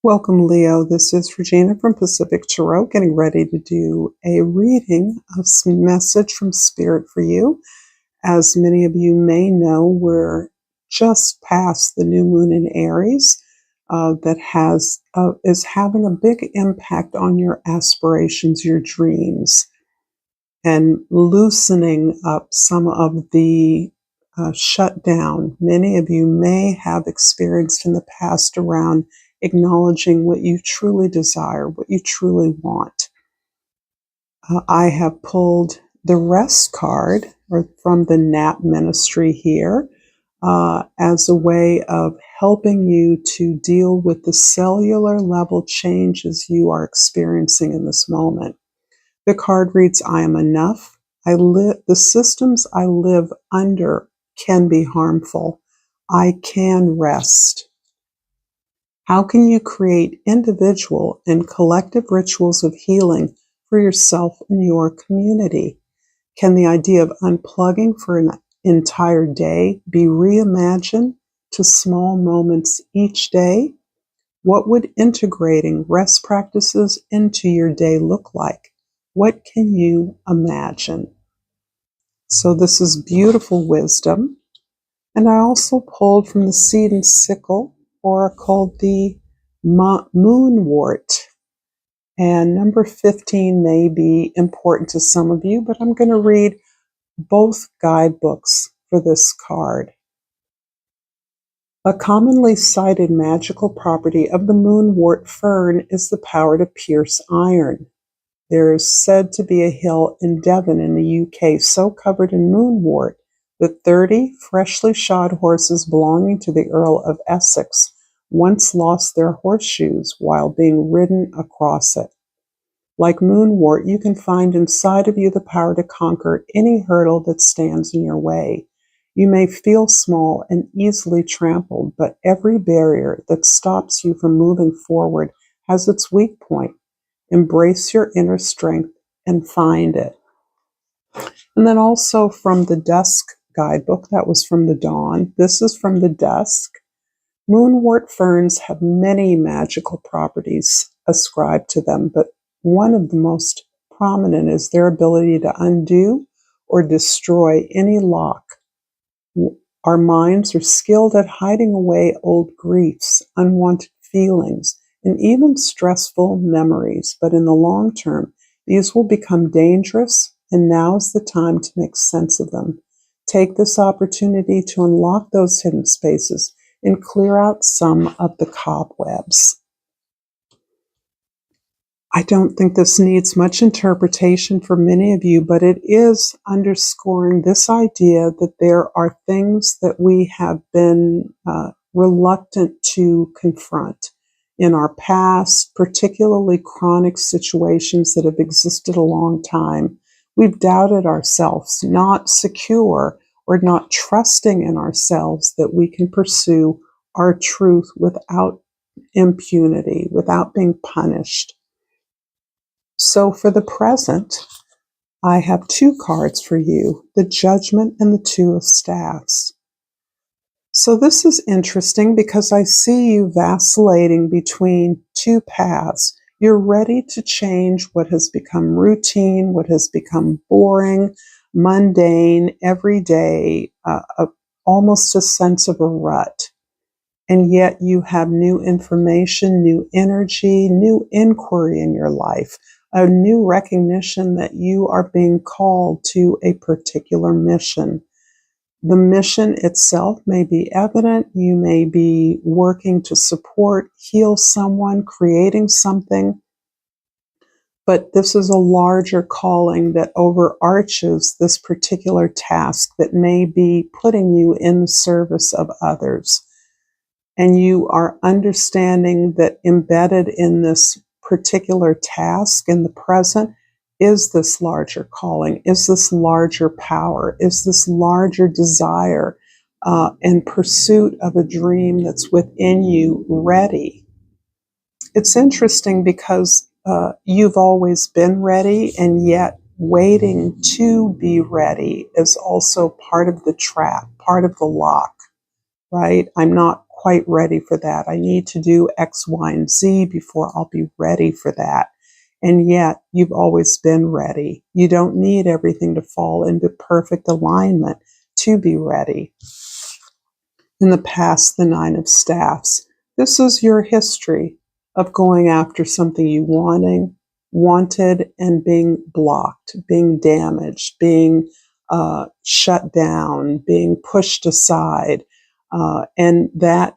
Welcome, Leo. This is Regina from Pacific Tarot, getting ready to do a reading of some message from Spirit for you. As many of you may know, we're just past the new moon in Aries that is having a big impact on your aspirations, your dreams, and loosening up some of the shutdown many of you may have experienced in the past around acknowledging what you truly desire, what you truly want. I have pulled the Rest card from the Nap Ministry here as a way of helping you to deal with the cellular level changes you are experiencing in this moment. The card reads, I am enough. The systems I live under can be harmful. I can rest. How can you create individual and collective rituals of healing for yourself and your community? Can the idea of unplugging for an entire day be reimagined to small moments each day? What would integrating rest practices into your day look like? What can you imagine? So this is beautiful wisdom. And I also pulled from the Seed and Sickle Oracle the Moonwort. And number 15 may be important to some of you, but I'm going to read both guidebooks for this card. A commonly cited magical property of the moonwort fern is the power to pierce iron. There is said to be a hill in Devon in the UK so covered in moonwort that 30 freshly shod horses belonging to the Earl of Essex once lost their horseshoes while being ridden across it. Like moonwort, you can find inside of you the power to conquer any hurdle that stands in your way. You may feel small and easily trampled, but every barrier that stops you from moving forward has its weak point. Embrace your inner strength and find it. And then also from the Dusk guidebook, that was from the Dawn. This is from the Dusk. Moonwort ferns have many magical properties ascribed to them, but one of the most prominent is their ability to undo or destroy any lock. Our minds are skilled at hiding away old griefs, unwanted feelings, and even stressful memories, but in the long term, these will become dangerous, and now is the time to make sense of them. Take this opportunity to unlock those hidden spaces and clear out some of the cobwebs. I don't think this needs much interpretation for many of you, but it is underscoring this idea that there are things that we have been reluctant to confront in our past, particularly chronic situations that have existed a long time. We've doubted ourselves, not secure or not trusting in ourselves that we can pursue our truth without impunity, without being punished. So for the present, I have two cards for you, the Judgment and the Two of Staffs. So this is interesting because I see you vacillating between two paths. You're ready to change what has become routine, what has become boring, mundane, everyday, almost a sense of a rut. And yet you have new information, new energy, new inquiry in your life, a new recognition that you are being called to a particular mission. The mission itself may be evident. You may be working to support, heal someone, creating something. But this is a larger calling that overarches this particular task that may be putting you in the service of others. And you are understanding that embedded in this particular task in the present is this larger calling, is this larger power, is this larger desire and pursuit of a dream that's within you ready. It's interesting because you've always been ready, and yet waiting to be ready is also part of the trap, part of the lock. Right? I'm not quite ready for that. I need to do X, Y, and Z before I'll be ready for that. And yet, you've always been ready. You don't need everything to fall into perfect alignment to be ready. In the past, the Nine of Staffs. This is your history of going after something you wanted and being blocked, being damaged, being shut down, being pushed aside. And that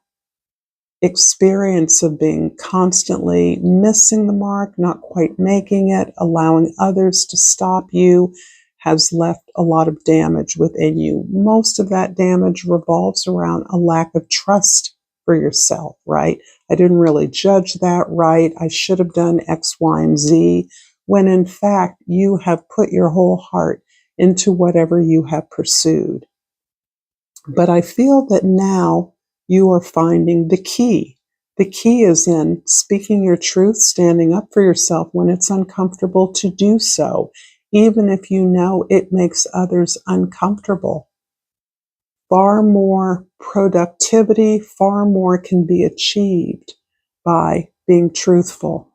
experience of being constantly missing the mark, not quite making it, allowing others to stop you, has left a lot of damage within you. Most of that damage revolves around a lack of trust for yourself, right? I didn't really judge that right. I should have done X, Y, and Z, when in fact you have put your whole heart into whatever you have pursued. But I feel that now you are finding the key. The key is in speaking your truth, standing up for yourself when it's uncomfortable to do so, even if you know it makes others uncomfortable. Far more productivity, far more can be achieved by being truthful,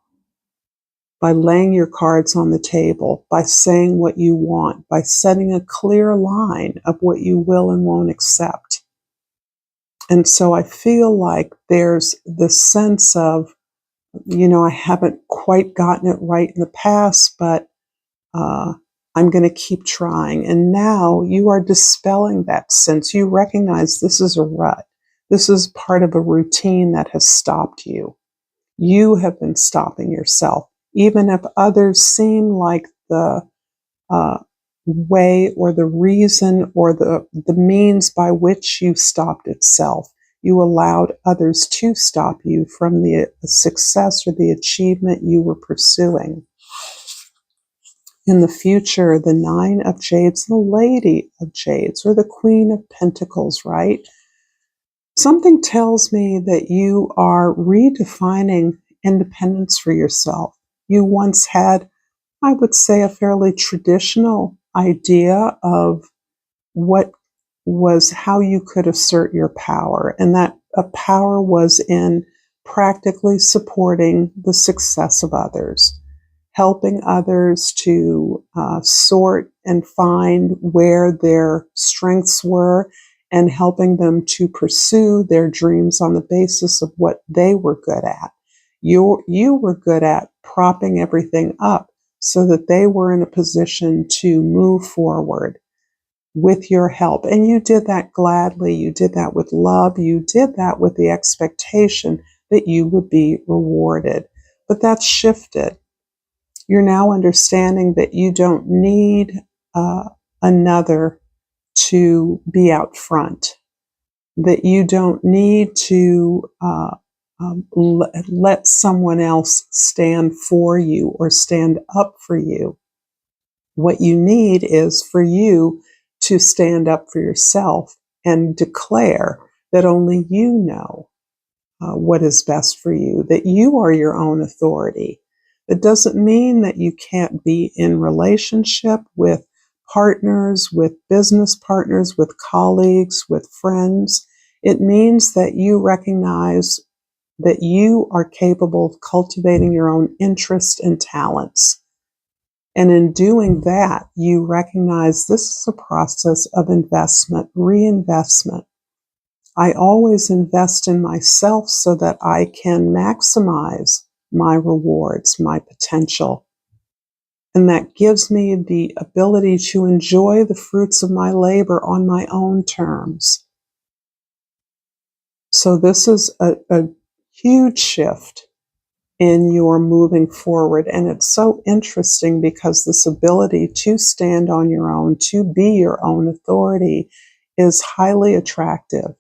by laying your cards on the table, by saying what you want, by setting a clear line of what you will and won't accept. And so I feel like there's this sense of, I haven't quite gotten it right in the past, but I'm going to keep trying. And now you are dispelling that sense. You recognize this is a rut. This is part of a routine that has stopped you. You have been stopping yourself. Even if others seem like the way or the reason or the means by which you stopped itself, you allowed others to stop you from the success or the achievement you were pursuing. In the future, the Nine of Jades, the Lady of Jades, or the Queen of Pentacles, right? Something tells me that you are redefining independence for yourself. You once had, I would say, a fairly traditional idea of what was how you could assert your power, and that power was in practically supporting the success of others, helping others to sort and find where their strengths were, and helping them to pursue their dreams on the basis of what they were good at. You were good at propping everything up so that they were in a position to move forward with your help. And you did that gladly. You did that with love. You did that with the expectation that you would be rewarded. But that's shifted. You're now understanding that you don't need another to be out front, that you don't need to let someone else stand for you or stand up for you. What you need is for you to stand up for yourself and declare that only you know what is best for you, that you are your own authority. It doesn't mean that you can't be in relationship with partners, with business partners, with colleagues, with friends. It means that you recognize that you are capable of cultivating your own interests and talents. And in doing that, you recognize this is a process of investment, reinvestment. I always invest in myself so that I can maximize my rewards, my potential. And that gives me the ability to enjoy the fruits of my labor on my own terms. So this is a huge shift in your moving forward. And it's so interesting because this ability to stand on your own, to be your own authority, is highly attractive.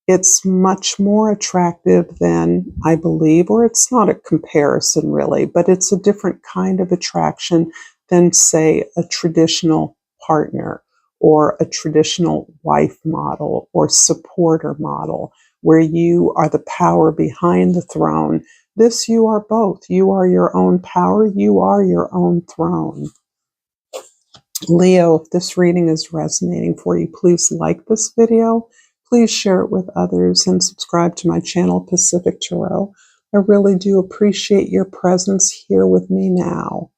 It's much more attractive than, I believe, or it's not a comparison really, but it's a different kind of attraction than, say, a traditional partner or a traditional wife model or supporter model, where you are the power behind the throne. This, you are both. You are your own power. You are your own throne. Leo, if this reading is resonating for you, please like this video. Please share it with others and subscribe to my channel, Pacific Tarot. I really do appreciate your presence here with me now.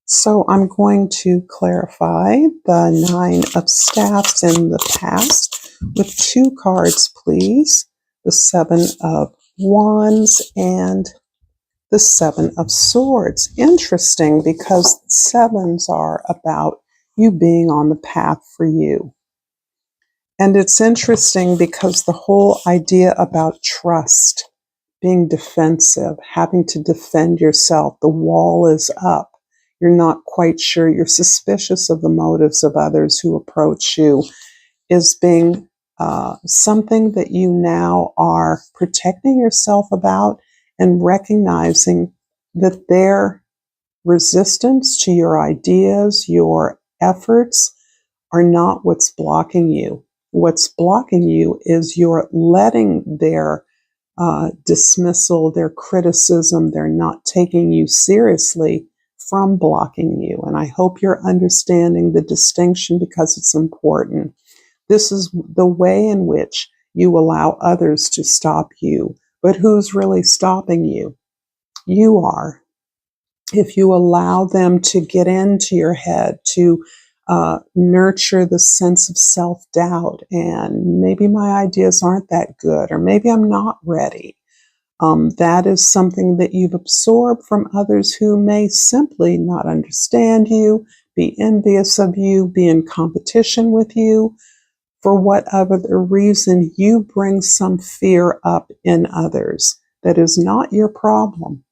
So I'm going to clarify the Nine of Staffs in the past with 2 cards, please. The Seven of Wands and the Seven of Swords. Interesting, because sevens are about you being on the path for you. And it's interesting because the whole idea about trust, being defensive, having to defend yourself, the wall is up. You're not quite sure. You're suspicious of the motives of others who approach you, is being something that you now are protecting yourself about and recognizing that their resistance to your ideas, your efforts, are not what's blocking you. What's blocking you is you're letting their dismissal, their criticism, they're not taking you seriously from blocking you. And I hope you're understanding the distinction because it's important. This is the way in which you allow others to stop you. But who's really stopping you? You are. If you allow them to get into your head, to nurture the sense of self-doubt, and maybe my ideas aren't that good, or maybe I'm not ready. That is something that you've absorbed from others who may simply not understand you, be envious of you, be in competition with you. For whatever the reason, you bring some fear up in others that is not your problem.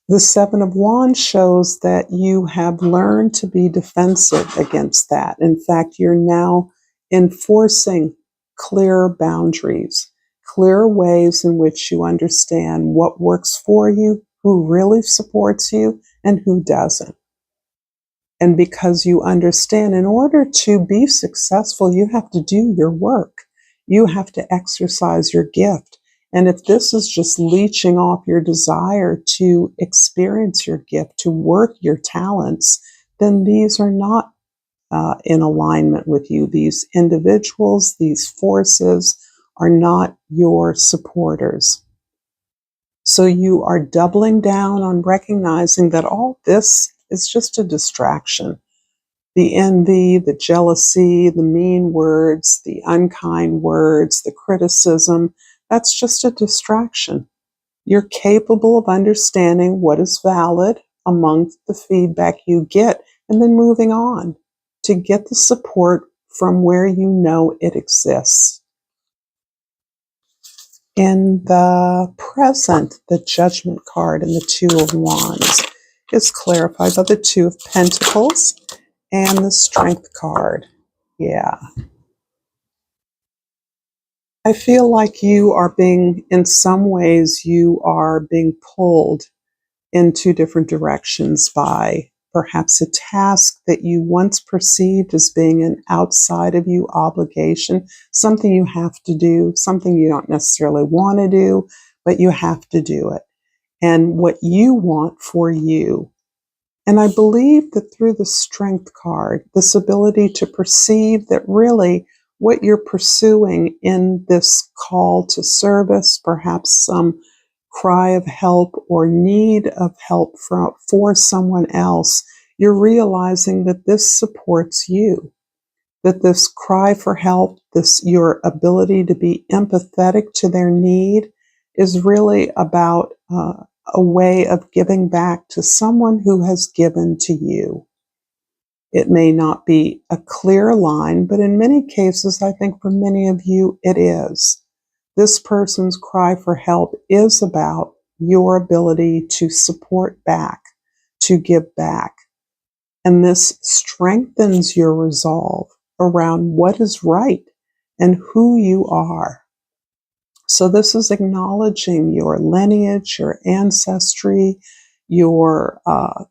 The Seven of Wands shows that you have learned to be defensive against that. In fact, you're now enforcing clear boundaries, clear ways in which you understand what works for you, who really supports you, and who doesn't. And because you understand, in order to be successful, you have to do your work. You have to exercise your gift. And if this is just leeching off your desire to experience your gift, to work your talents, then these are not in alignment with you. These individuals, these forces are not your supporters. So you are doubling down on recognizing that all this is just a distraction. The envy, the jealousy, the mean words, the unkind words, the criticism, that's just a distraction. You're capable of understanding what is valid amongst the feedback you get and then moving on to get the support from where you know it exists. In the present, the Judgment card and the Two of Wands is clarified by the Two of Pentacles and the Strength card. Yeah. I feel like you are being, in some ways, you are being pulled in 2 different directions by perhaps a task that you once perceived as being an outside of you obligation, something you have to do, something you don't necessarily want to do, but you have to do it. And what you want for you. And I believe that through the Strength card, this ability to perceive that really what you're pursuing in this call to service, perhaps some cry of help or need of help for someone else, you're realizing that this supports you, that this cry for help, your ability to be empathetic to their need is really about a way of giving back to someone who has given to you. It may not be a clear line, but in many cases, I think for many of you, it is. This person's cry for help is about your ability to support back, to give back. And this strengthens your resolve around what is right and who you are. So this is acknowledging your lineage, your ancestry, your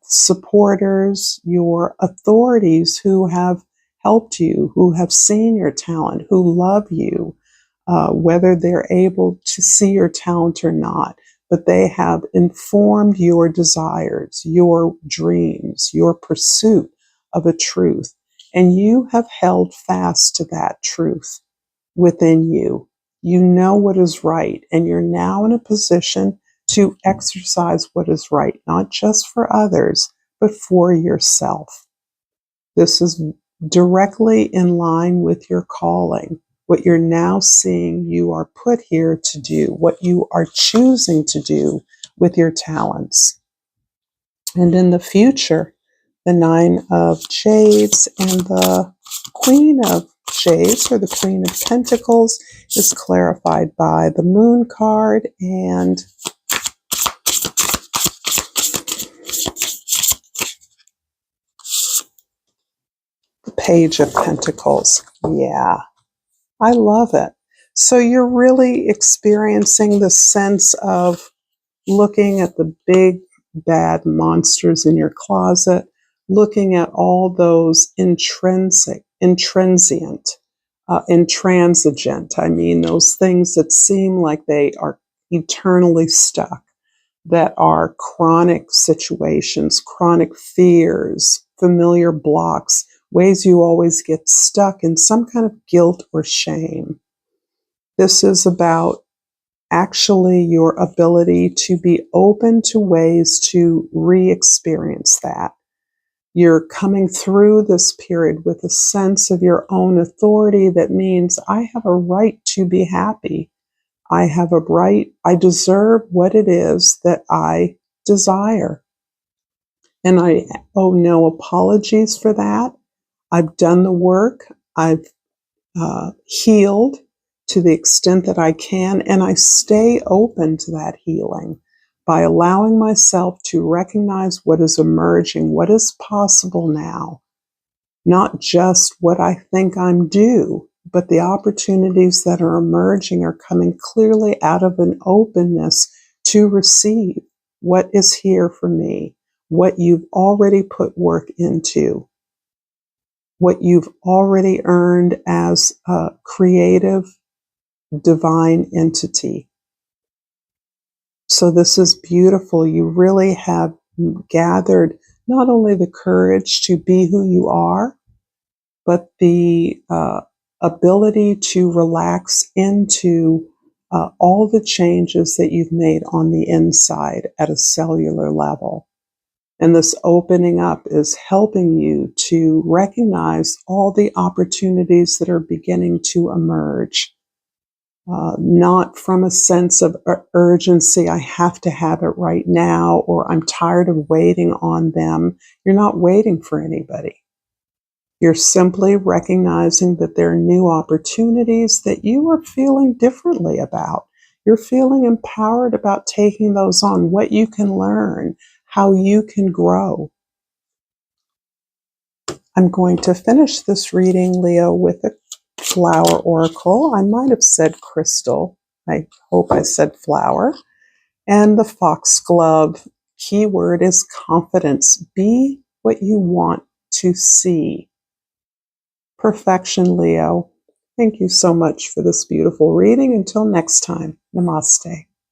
supporters, your authorities who have helped you, who have seen your talent, who love you, whether they're able to see your talent or not, but they have informed your desires, your dreams, your pursuit of a truth, and you have held fast to that truth. within you. You know what is right, and you're now in a position to exercise what is right, not just for others, but for yourself. This is directly in line with your calling, what you're now seeing you are put here to do, what you are choosing to do with your talents. And in the future, the Nine of Jades and the Queen of Jades, or the Queen of Pentacles, is clarified by the Moon card and the Page of Pentacles. Yeah, I love it. So you're really experiencing the sense of looking at the big bad monsters in your closet, looking at all those intransigent, I mean, those things that seem like they are eternally stuck, that are chronic situations, chronic fears, familiar blocks, ways you always get stuck in some kind of guilt or shame. This is about actually your ability to be open to ways to re-experience that. You're coming through this period with a sense of your own authority that means I have a right to be happy. I have a right, I deserve what it is that I desire. And I owe no apologies for that. I've done the work. I've healed to the extent that I can, and I stay open to that healing by allowing myself to recognize what is emerging, what is possible now, not just what I think I'm due, but the opportunities that are emerging are coming clearly out of an openness to receive what is here for me, what you've already put work into, what you've already earned as a creative, divine entity. So this is beautiful. You really have gathered not only the courage to be who you are, but the ability to relax into all the changes that you've made on the inside at a cellular level. And this opening up is helping you to recognize all the opportunities that are beginning to emerge. Not from a sense of urgency, I have to have it right now, or I'm tired of waiting on them. You're not waiting for anybody. You're simply recognizing that there are new opportunities that you are feeling differently about. You're feeling empowered about taking those on, what you can learn, how you can grow. I'm going to finish this reading, Leo, with a flower oracle. I might have said crystal. I hope I said flower. And the foxglove keyword is confidence. Be what you want to see. Perfection, Leo. Thank you so much for this beautiful reading. Until next time, namaste.